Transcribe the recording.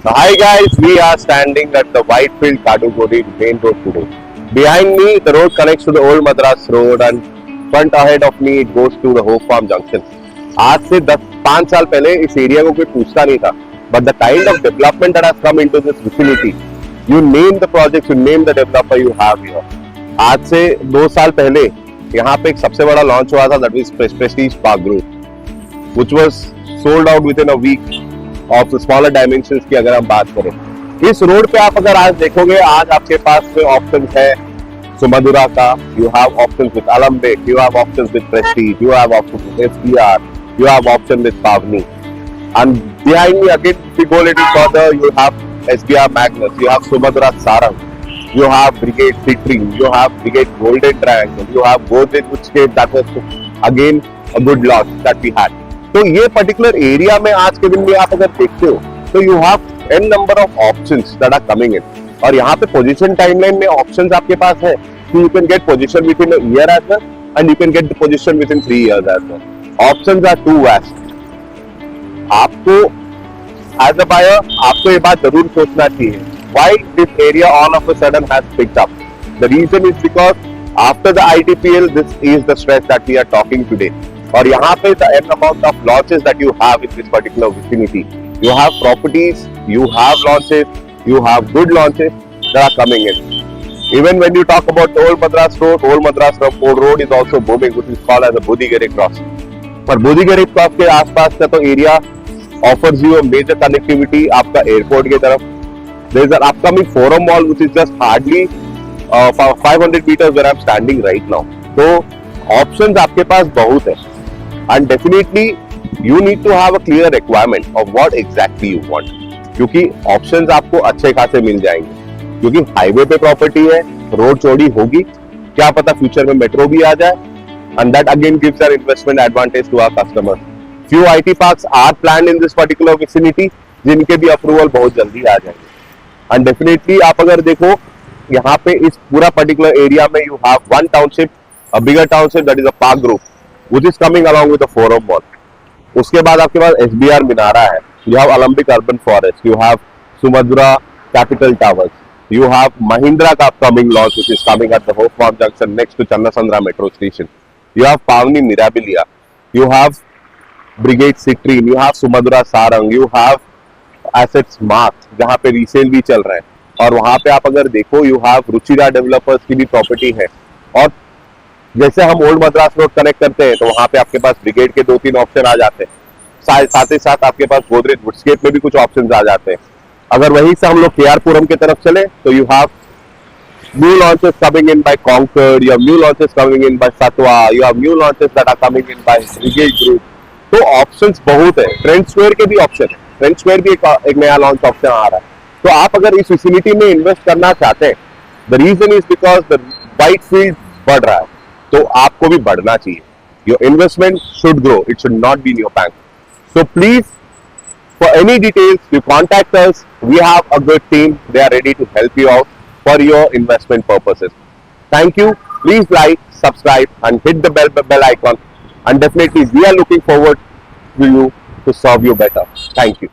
Hi guys, we are standing at the Whitefield Kaduguri main road today. Behind me, the road connects to the old Madras road and front ahead of me it goes to the Hope Farm Junction. आज से 5 साल पहले इस area को कोई पूछता नहीं था. But the kind of development that has come into this vicinity, you name the projects, you name the developer you have here. आज से 2 साल पहले यहाँ पे एक सबसे बड़ा लॉन्च हुआ था, that was Prestige Park Group, which was sold out within a week of the smaller dimensions की अगर हम बात करें. इस रोड पे आप अगर आज देखोगे, आज आपके पास ऑप्शन है सुमधुरा का, you have options with Alembic, you have options with Prestige, you have options with SBR, you have option with Pavni, and behind me again if you go a little further you have SBR Magnus, you have Sumadhura Sarang, you have Brigade Citrine, you have Brigade Golden Triangle, you have Godrej Utscape, that was again a good launch that we had. तो ये particular area में आज के दिन में आप अगर देखते हो तो you have an number of options that are coming in, और यहाँ पे पोजीशन टाइमलाइन में ऑप्शंस आपके पास है. You can get position within a year as well and you can get the position within 3 years as well. Options are too vast. आपको as a buyer आपको ये बात जरूर सोचना चाहिए, why this area all of a sudden has picked up. The reason is because after the ITPL this is the stretch that we are talking today. और यहाँ पे the n amount of launches that you have in this particular vicinity, you have properties, you have launches, you have good launches that are coming in. Even when you talk about Old Madras Road is also booming, which is called as a Budigere Cross. पर Budigere Cross के आसपास का तो area offers you a major connectivity आपका airport की तरफ. There is an upcoming Forum Mall which is just hardly 500 meters where I'm standing right now. तो options आपके पास बहुत है. And definitely you need to have a clear requirement of what exactly you want, क्योंकि options आपको अच्छे खासे मिल जाएंगे, क्योंकि हाईवे पे प्रॉपर्टी है, रोड चौड़ी होगी, क्या पता फ्यूचर में मेट्रो भी आ जाए, and that again gives an investment advantage to our customers. Few IT parks are planned in this particular vicinity, जिनके भी अप्रूवल बहुत जल्दी आ जाएंगे. And definitely आप अगर देखो यहाँ पे इस पूरा पर्टिकुलर एरिया में you have one township, a bigger township that is a park group, which is coming along with the Forum Mall. उसके बाद आपके पास SBR Minara है, you have Alembic Urban Forest, you have Sumadhura Capital Towers, you have Mahindra का upcoming launch which is coming at the Hope Farm Junction next to Channasandra Metro Station, you have Pavni Mirabilia, you have Brigade Citrine, you have Sumadhura Sarang, you have Assets Mart जहाँ पे resale भी चल रहा है, और वहाँ पे आप अगर देखो you have रुचिरा डेवलपर्स की भी प्रॉपर्टी है. और जैसे हम ओल्ड मद्रास रोड कनेक्ट करते हैं तो वहां पे आपके पास ब्रिगेड के 2-3 ऑप्शन आ जाते हैं, साथ ही साथ आपके पास गोदरेज वुडस्केप में भी कुछ ऑप्शंस आ जाते हैं. अगर वहीं से हम लोग केआरपुरम की तरफ चले तो you have new launches coming in by Concorde, you have new launches coming in by Satva, you have new launches that are coming in by Brigade group. तो ऑप्शंस बहुत है. ट्रेंड स्क्वायर के भी ऑप्शन है, ट्रेंड स्क्वायर भी एक नया launch option आ रहा है. तो आप अगर इस विसिनिटी में इन्वेस्ट करना चाहते हैं, the reason is because the Whitefield बढ़ रहा है, तो आपको भी बढ़ना चाहिए. Your investment should grow, it should not be in your bank. So please for any details you contact us. We have a good team, they are ready to help you out for your investment purposes. Thank you. Please like, subscribe and hit the bell icon, and definitely we are looking forward to you to serve you better. Thank you.